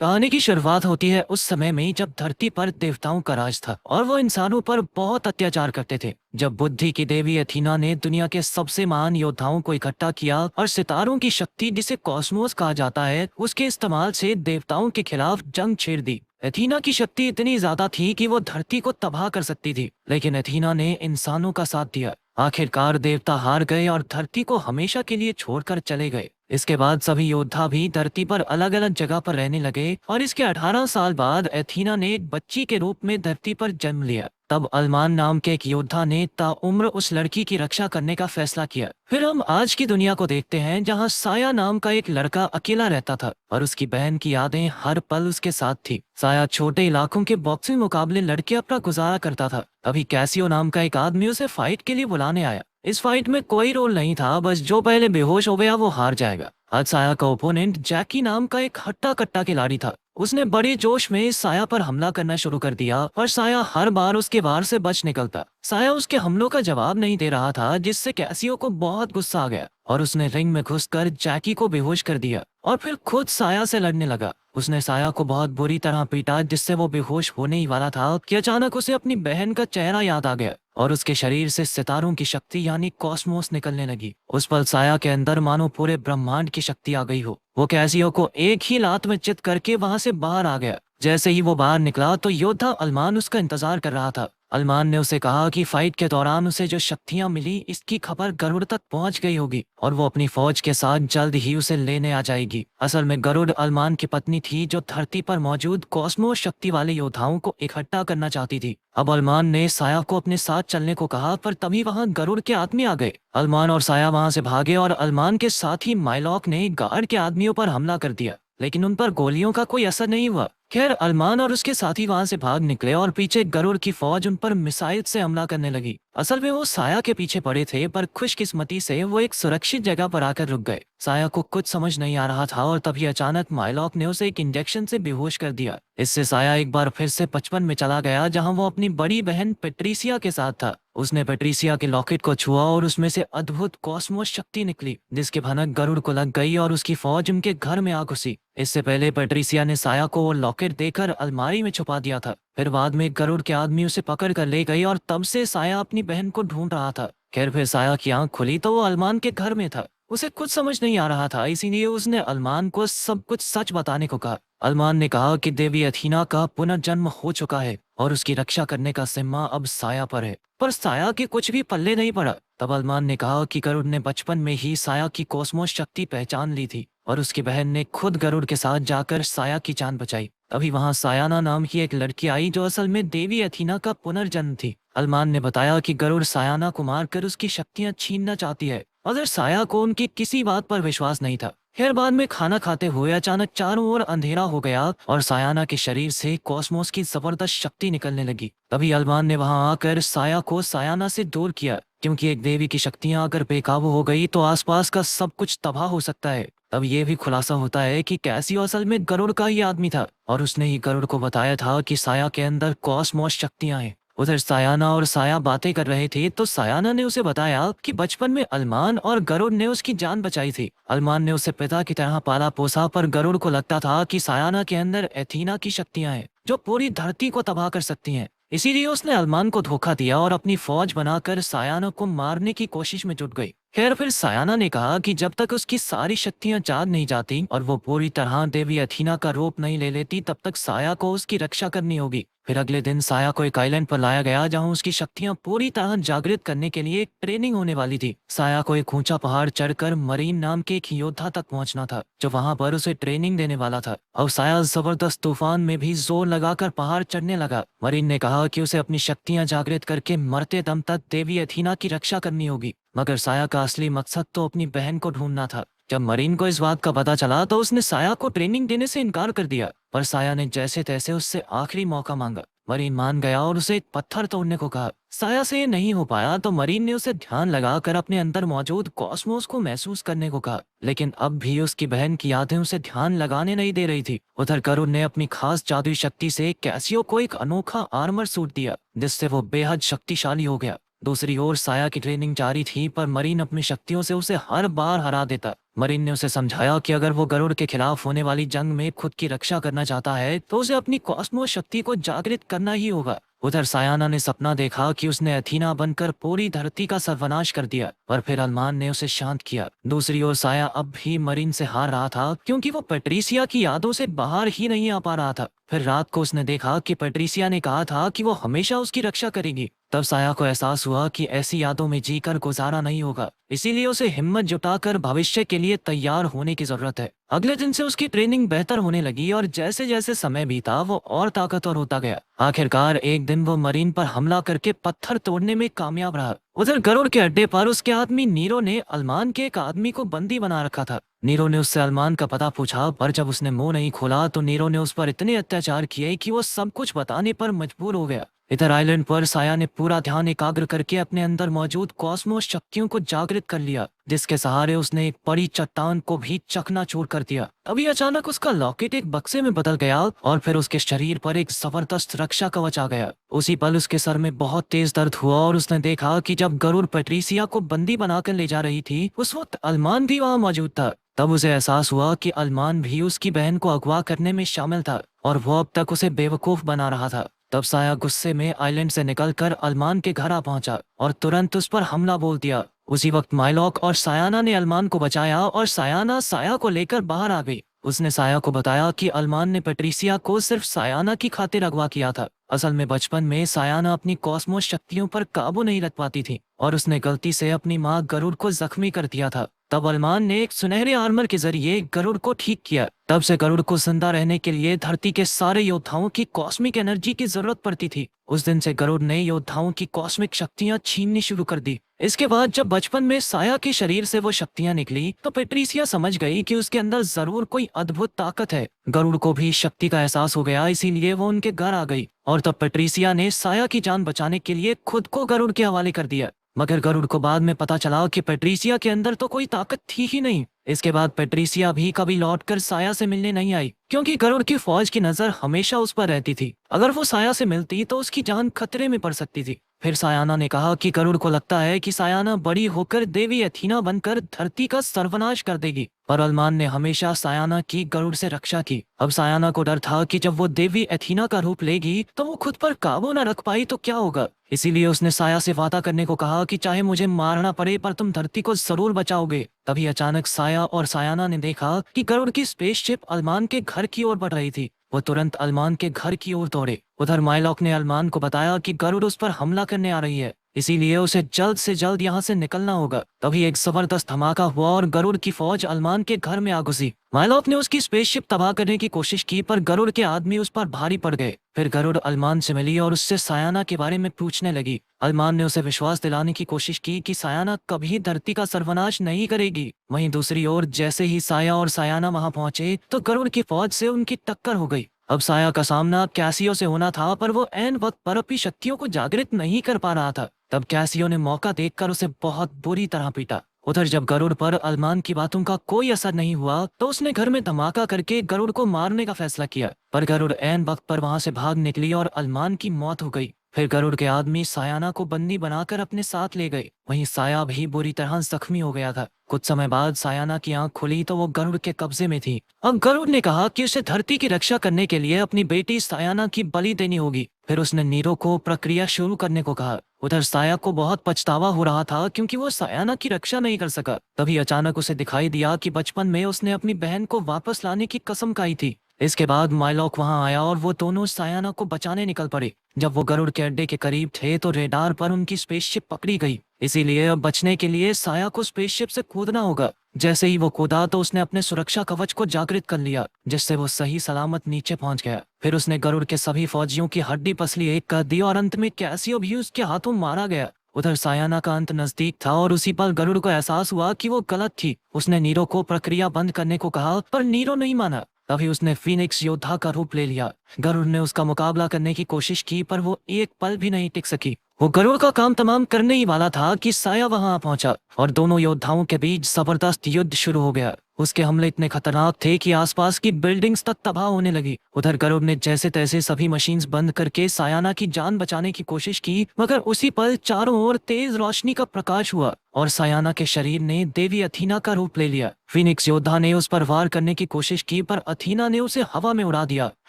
कहानी की शुरुआत होती है उस समय में जब धरती पर देवताओं का राज था और वो इंसानों पर बहुत अत्याचार करते थे। जब बुद्धि की देवी अथीना ने दुनिया के सबसे महान योद्धाओं को इकट्ठा किया और सितारों की शक्ति जिसे कॉस्मोस कहा जाता है उसके इस्तेमाल से देवताओं के खिलाफ जंग छेड़ दी। एथीना की शक्ति इतनी ज्यादा थी कि वो धरती को तबाह कर सकती थी, लेकिन एथीना ने इंसानों का साथ दिया। आखिरकार देवता हार गए और धरती को हमेशा के लिए छोड़कर चले गए। इसके बाद सभी योद्धा भी धरती पर अलग अलग जगह पर रहने लगे और इसके 18 साल बाद एथीना ने एक बच्ची के रूप में धरती पर जन्म लिया। तब अलमान नाम के एक योद्धा ने ताउम्र उस लड़की की रक्षा करने का फैसला किया। फिर हम आज की दुनिया को देखते हैं जहां साया नाम का एक लड़का अकेला रहता था और उसकी बहन की यादें हर पल उसके साथ थी। साया छोटे इलाकों के बॉक्सिंग मुकाबले लड़के अपना गुजारा करता था। अभी कैसियो नाम का एक आदमी उसे फाइट के लिए बुलाने आया। इस फाइट में कोई रोल नहीं था, बस जो पहले बेहोश हो गया वो हार जाएगा। आज साया का ओपोनेंट जैकी नाम का एक हट्टा कट्टा खिलाड़ी था। उसने बड़े जोश में साया पर हमला करना शुरू कर दिया और साया हर बार उसके वार से बच निकलता। साया उसके हमलों का जवाब नहीं दे रहा था, जिससे कैसियो को बहुत गुस्सा आ गया और उसने रिंग में घुसकर जैकी को बेहोश कर दिया और फिर खुद साया से लड़ने लगा। उसने साया को बहुत बुरी तरह पीटा, जिससे वो बेहोश होने ही वाला था कि अचानक उसे अपनी बहन का चेहरा याद आ गया और उसके शरीर से सितारों की शक्ति यानी कॉस्मोस निकलने लगी। उस पल साया के अंदर मानो पूरे ब्रह्मांड की शक्ति आ गई हो। वो कैसियो को एक ही लात में चित करके वहां से बाहर आ गया। जैसे ही वो बाहर निकला तो योद्धा अलमान उसका इंतजार कर रहा था। अलमान ने उसे कहा कि फाइट के दौरान उसे जो शक्तियां मिली इसकी खबर गरुड़ तक पहुंच गई होगी और वो अपनी फौज के साथ जल्द ही उसे लेने आ जाएगी। असल में गरुड़ अलमान की पत्नी थी जो धरती पर मौजूद कॉस्मोस शक्ति वाले योद्धाओं को इकट्ठा करना चाहती थी। अब अलमान ने साया को अपने साथ चलने को कहा, पर तभी वहां गरुड़ के आदमी आ गए। अलमान और साया वहां से भागे और अलमान के साथ ही माइलॉक ने गार्ड के आदमियों पर हमला कर दिया, लेकिन उन पर गोलियों का कोई असर नहीं हुआ। खैर, अलमान और उसके साथी वहां से भाग निकले और पीछे गरुड़ की फौज उन पर मिसाइल से हमला करने लगी। असल में वो साया के पीछे पड़े थे, पर खुशकिस्मती से वो एक सुरक्षित जगह पर आकर रुक गए। साया को कुछ समझ नहीं आ रहा था और तभी अचानक माइलॉक ने उसे एक इंजेक्शन से बेहोश कर दिया। इससे साया एक बार फिर से बचपन में चला गया, जहां वो अपनी बड़ी बहन पेट्रिसिया के साथ था। उसने पेट्रिसिया के लॉकेट को छुआ और उसमें से अद्भुत कॉस्मोस शक्ति निकली, जिसकी भनक गरुड़ को लग गई और उसकी फौज उनके घर में आ घुसी। इससे पहले पेट्रिसिया ने साया को वो लॉकेट देकर अलमारी में छुपा दिया था। फिर बाद में गरुड़ के आदमी उसे पकड़ कर ले गई और तब से साया अपनी बहन को ढूंढ रहा था। खैर, फिर साया की आंख खुली तो वो अलमान के घर में था। उसे कुछ समझ नहीं आ रहा था, इसीलिए उसने अलमान को सब कुछ सच बताने को कहा। अलमान ने कहा कि देवी अथीना का पुनर्जन्म हो चुका है और उसकी रक्षा करने का जिम्मा अब साया पर है। पर साया के कुछ भी पल्ले नहीं पड़ा। तब अलमान ने कहा कि गरुड़ ने बचपन में ही साया की कॉस्मोस शक्ति पहचान ली थी और उसकी बहन ने खुद गरुड़ के साथ जाकर साया की जान बचाई। तभी वहां सायाना नाम की एक लड़की आई जो असल में देवी अथीना का पुनर्जन्म थी। अलमान ने बताया कि गरुड़ सायाना को मारकर उसकी शक्तियां छीनना चाहती है, मगर साया को उनकी किसी बात पर विश्वास नहीं था। खैर, बाद में खाना खाते हुए अचानक चारों ओर अंधेरा हो गया और सायाना के शरीर से कॉस्मोस की जबरदस्त शक्ति निकलने लगी। तभी अलमान ने वहां आकर साया को सायाना से दूर किया, क्योंकि एक देवी की शक्तियां अगर बेकाबू हो गई तो आसपास का सब कुछ तबाह हो सकता है। तब ये भी खुलासा होता है कि कैसियो असल में गरुड़ का ही आदमी था और उसने ही गरुड़ को बताया था कि साया के अंदर कॉस्मोस शक्तियां हैं। उधर सायाना और साया बातें कर रहे थे तो सायाना ने उसे बताया कि बचपन में अलमान और गरुड़ ने उसकी जान बचाई थी। अलमान ने उसे पिता की तरह पाला पोसा, पर गरुड़ को लगता था कि सायाना के अंदर एथीना की शक्तियां हैं जो पूरी धरती को तबाह कर सकती हैं। इसीलिए उसने अलमान को धोखा दिया और अपनी फौज बनाकर सायाना को मारने की कोशिश में जुट गई। खैर, फिर सायाना ने कहा कि जब तक उसकी सारी शक्तियां चाँद नहीं जाती और वो पूरी तरह देवी अथीना का रूप नहीं ले लेती, तब तक साया को उसकी रक्षा करनी होगी। फिर अगले दिन साया को एक आइलैंड पर लाया गया जहां उसकी शक्तियां पूरी तरह जागृत करने के लिए ट्रेनिंग होने वाली थी। साया को एक ऊंचा पहाड़ चढ़कर मरीन नाम के एक योद्धा तक पहुंचना था जो वहां पर उसे ट्रेनिंग देने वाला था। अब साया जबरदस्त तूफान में भी जोर लगाकर पहाड़ चढ़ने लगा। मरीन ने कहा कि उसे अपनी शक्तियां जागृत करके मरते दम तक देवी अथीना की रक्षा करनी होगी, मगर साया का असली मकसद तो अपनी बहन को ढूंढना था। जब मरीन को इस बात का पता चला तो उसने साया को ट्रेनिंग देने से इनकार कर दिया, पर साया ने जैसे तैसे उससे आखिरी मौका मांगा। मरीन मान गया और उसे एक पत्थर तोड़ने को कहा। साया से ये नहीं हो पाया तो मरीन ने उसे ध्यान लगाकर अपने अंदर मौजूद कॉस्मोस को महसूस करने को कहा, लेकिन अब भी उसकी बहन की यादें उसे ध्यान लगाने नहीं दे रही थी। उधर गरुड़ ने अपनी खास जादुई शक्ति से कैसियो को एक अनोखा आर्मर सूट दिया, जिससे वो बेहद शक्तिशाली हो गया। दूसरी ओर साया की ट्रेनिंग जारी थी, पर मरीन अपनी शक्तियों से उसे हर बार हरा देता। मरीन ने उसे समझाया कि अगर वो गरुड़ के खिलाफ होने वाली जंग में खुद की रक्षा करना चाहता है तो उसे अपनी कॉस्मोस शक्ति को जागृत करना ही होगा। उधर सायाना ने सपना देखा कि उसने अथीना बनकर पूरी धरती का सर्वनाश कर दिया, पर फिर अरमान ने उसे शांत किया। दूसरी ओर साया अब भी मरीन से हार रहा था, क्योंकि वो पेट्रिसिया की यादों से बाहर ही नहीं आ पा रहा था। फिर रात को उसने देखा कि पेट्रिसिया ने कहा था कि वो हमेशा उसकी रक्षा करेगी। तब साया को एहसास हुआ कि ऐसी यादों में जीकर गुजारा नहीं होगा, इसीलिए उसे हिम्मत जुटाकर भविष्य के लिए तैयार होने की जरूरत है। अगले दिन से उसकी ट्रेनिंग बेहतर होने लगी और जैसे जैसे समय बीता वो और ताकतवर होता गया। आखिरकार एक दिन वो मरीन पर हमला करके पत्थर तोड़ने में कामयाब रहा। उधर गरुड़ के अड्डे पर उसके आदमी नीरो ने अल्मान के एक आदमी को बंदी बना रखा था। नीरो ने उससे अल्मान का पता पूछा, पर जब उसने मुंह नहीं खोला तो नीरो ने उस पर इतने अत्याचार किए कि वो सब कुछ बताने पर मजबूर हो गया। इधर आइलैंड पर साया ने पूरा ध्यान एकाग्र करके अपने अंदर मौजूद कॉस्मोस शक्तियों को जागृत कर लिया, जिसके सहारे उसने एक बड़ी चट्टान को भी चकनाचूर कर दिया। तभी अचानक उसका लॉकेट एक बक्से में बदल गया और फिर उसके शरीर पर एक जबरदस्त रक्षा कवच आ गया। उसी पल उसके सर में बहुत तेज दर्द हुआ और उसने देखा कि जब गरुड़ पेट्रिसिया को बंदी बनाकर ले जा रही थी उस वक्त अल्मान भी वहाँ मौजूद था। तब उसे एहसास हुआ कि अल्मान भी उसकी बहन को अगवा करने में शामिल था और वो अब तक उसे बेवकूफ बना रहा था। तब साया गुस्से में आइलैंड से निकलकर अल्मान के घर आ पहुंचा और तुरंत उस पर हमला बोल दिया। उसी वक्त माइलॉक और सायाना ने अल्मान को बचाया और सायाना साया को लेकर बाहर आ गई। उसने साया को बताया कि अल्मान ने पेट्रिसिया को सिर्फ सायाना की खातिर अगवा किया था। असल में बचपन में सायाना अपनी कॉस्मोस शक्तियों पर काबू नहीं रख पाती थी और उसने गलती से अपनी माँ गरुड़ को जख्मी कर दिया था। तब अल्मान ने एक सुनहरे आर्मर के जरिए गरुड़ को ठीक किया। तब से गरुड़ को जिंदा रहने के लिए धरती के सारे योद्धाओं की कॉस्मिक एनर्जी की जरूरत पड़ती थी। उस दिन से गरुड़ ने योद्धाओं की कॉस्मिक शक्तियां छीननी शुरू कर दी। इसके बाद जब बचपन में साया के शरीर से वो शक्तियां निकली तो पेट्रिसिया समझ गई कि उसके अंदर जरूर कोई अद्भुत ताकत है। गरुड़ को भी शक्ति का एहसास हो गया, इसीलिए वो उनके घर आ गई और तब पेट्रिसिया ने साया की जान बचाने के लिए खुद को गरुड़ के हवाले कर दिया। मगर गरुड़ को बाद में पता चला कि पेट्रिसिया के अंदर तो कोई ताकत थी ही नहीं। इसके बाद पेट्रिसिया भी कभी लौटकर साया से मिलने नहीं आई, क्योंकि गरुड़ की फौज की नजर हमेशा उस पर रहती थी। अगर वो साया से मिलती तो उसकी जान खतरे में पड़ सकती थी। फिर सायाना ने कहा कि गरुड़ को लगता है कि सायाना बड़ी होकर देवी अथीना बनकर धरती का सर्वनाश कर देगी, पर अल्मान ने हमेशा सायाना की गरुड़ से रक्षा की। अब सायाना को डर था कि जब वो देवी अथीना का रूप लेगी तो वो खुद पर काबू न रख पाई तो क्या होगा। इसीलिए उसने साया से वादा करने को कहा कि चाहे मुझे मारना पड़े पर तुम धरती को जरूर बचाओगे। तभी अचानक साया और सायाना ने देखा कि गरुड़ की स्पेसशिप अल्मान के घर की ओर बढ़ रही थी। वो तुरंत अल्मान के घर की ओर दौड़े। उधर माइलॉक ने अल्मान को बताया कि गरुड़ उस पर हमला करने आ रही है, इसीलिए उसे जल्द से जल्द यहाँ से निकलना होगा। तभी एक जबरदस्त धमाका हुआ और गरुड़ की फौज अल्मान के घर में आ घुसी। माइलॉक ने उसकी स्पेसशिप तबाह करने की कोशिश की, पर गरुड़ के आदमी उस पर भारी पड़ गए। फिर गरुड़ अल्मान से मिली और उससे सायाना के बारे में पूछने लगी। अल्मान ने उसे विश्वास दिलाने की कोशिश की कि सायाना कभी धरती का सर्वनाश नहीं करेगी। वहीं दूसरी ओर जैसे ही साया और सायाना वहां पहुंचे तो गरुड़ की फौज से उनकी टक्कर हो गई। अब साया का सामना कैसियो से होना था, पर वो ऐन वक्त पर अपनी शक्तियों को जागृत नहीं कर पा रहा था। तब कैसियो ने मौका देखकर उसे बहुत बुरी तरह पीटा। उधर जब गरुड़ पर अल्मान की बातों का कोई असर नहीं हुआ तो उसने घर में धमाका करके गरुड़ को मारने का फैसला किया, पर गरुड़ ऐन वक्त पर वहां से भाग निकली और अल्मान की मौत हो गई। फिर गरुड़ के आदमी सायाना को बंदी बनाकर अपने साथ ले गए। वहीं साया भी बुरी तरह जख्मी हो गया था। कुछ समय बाद सायाना की आंख खुली तो वो गरुड़ के कब्जे में थी। अब गरुड़ ने कहा कि उसे धरती की रक्षा करने के लिए अपनी बेटी सायाना की बलि देनी होगी। फिर उसने नीरो को प्रक्रिया शुरू करने को कहा। उधर साया को बहुत पछतावा हो रहा था, क्योंकि वो सायाना की रक्षा नहीं कर सका। तभी अचानक उसे दिखाई दिया कि बचपन में उसने अपनी बहन को वापस लाने की कसम खाई थी। इसके बाद माइलॉक वहां आया और वो दोनों सायाना को बचाने निकल पड़े। जब वो गरुड़ के अड्डे के करीब थे तो रेडार पर उनकी स्पेसशिप पकड़ी गई, इसीलिए अब बचने के लिए साया को स्पेसशिप से कूदना होगा। जैसे ही वो कूदा तो उसने अपने सुरक्षा कवच को जागृत कर लिया, जिससे वो सही सलामत नीचे पहुंच गया। फिर उसने गरुड़ के सभी फौजियों की हड्डी पसली एक कर दी और अंत में कैसियो भी उसके हाथों मारा गया। उधर सायाना का अंत नजदीक था और उसी पल गरुड़ को एहसास हुआ कि वो गलत थी। उसने नीरो को प्रक्रिया बंद करने को कहा, पर नीरो नहीं माना। तभी उसने फीनिक्स योद्धा का रूप ले लिया। गरुड़ ने उसका मुकाबला करने की कोशिश की, पर वो एक पल भी नहीं टिक सकी। वो गरुड़ का काम तमाम करने ही वाला था कि साया वहां पहुंचा और दोनों योद्धाओं के बीच जबरदस्त युद्ध शुरू हो गया। उसके हमले इतने खतरनाक थे कि आसपास की बिल्डिंग्स तक तबाह होने लगी। उधर गरुड़ ने जैसे तैसे सभी मशीन्स बंद करके सायाना की जान बचाने की कोशिश की, मगर उसी पल चारों ओर तेज रोशनी का प्रकाश हुआ और सायाना के शरीर ने देवी अथीना का रूप ले लिया। फिनिक्स योद्धा ने उस पर वार करने की कोशिश की, पर अथीना ने उसे हवा में उड़ा दिया।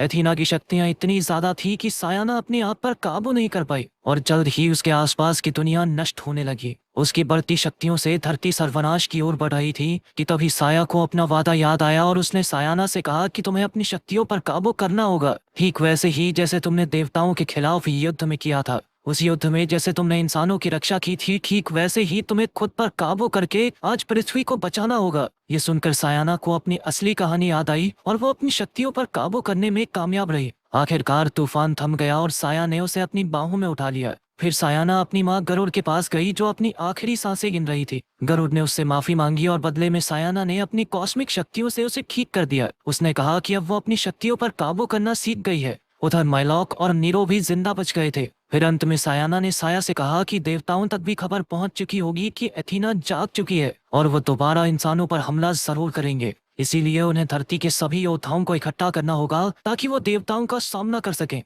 अथीना की शक्तियां इतनी ज्यादा थी कि सायाना अपने आप पर काबू नहीं कर पाई और जल्द ही उसके आसपास की दुनिया नष्ट होने लगी। उसकी बढ़ती शक्तियों से धरती सर्वनाश की ओर बढ़ रही थी कि तभी साया को अपना वादा याद आया और उसने सायाना से कहा कि तुम्हें अपनी शक्तियों पर काबू करना होगा, ठीक वैसे ही जैसे तुमने देवताओं के खिलाफ युद्ध में किया था। उस युद्ध में जैसे तुमने इंसानों की रक्षा की थी, ठीक वैसे ही तुम्हें खुद पर काबू करके आज पृथ्वी को बचाना होगा। ये सुनकर सायाना को अपनी असली कहानी याद आई और वो अपनी शक्तियों पर काबू करने में कामयाब रही। आखिरकार तूफान थम गया और साया ने उसे अपनी बाहों में उठा लिया। फिर सायाना अपनी माँ गरुड़ के पास गई, जो अपनी आखिरी सांसें गिन रही थी। गरुड़ ने उससे माफी मांगी और बदले में सायाना ने अपनी कॉस्मिक शक्तियों से उसे ठीक कर दिया। उसने कहा कि अब वो अपनी शक्तियों पर काबू करना सीख गई है। उधर माइलॉक और नीरो भी जिंदा बच गए थे। फिर अंत में सायाना ने साया से कहा कि देवताओं तक भी खबर पहुंच चुकी होगी कि एथीना जाग चुकी है और वो दोबारा इंसानों पर हमला जरूर करेंगे। इसीलिए उन्हें धरती के सभी योद्धाओं को इकट्ठा करना होगा ताकि वो देवताओं का सामना कर सकें।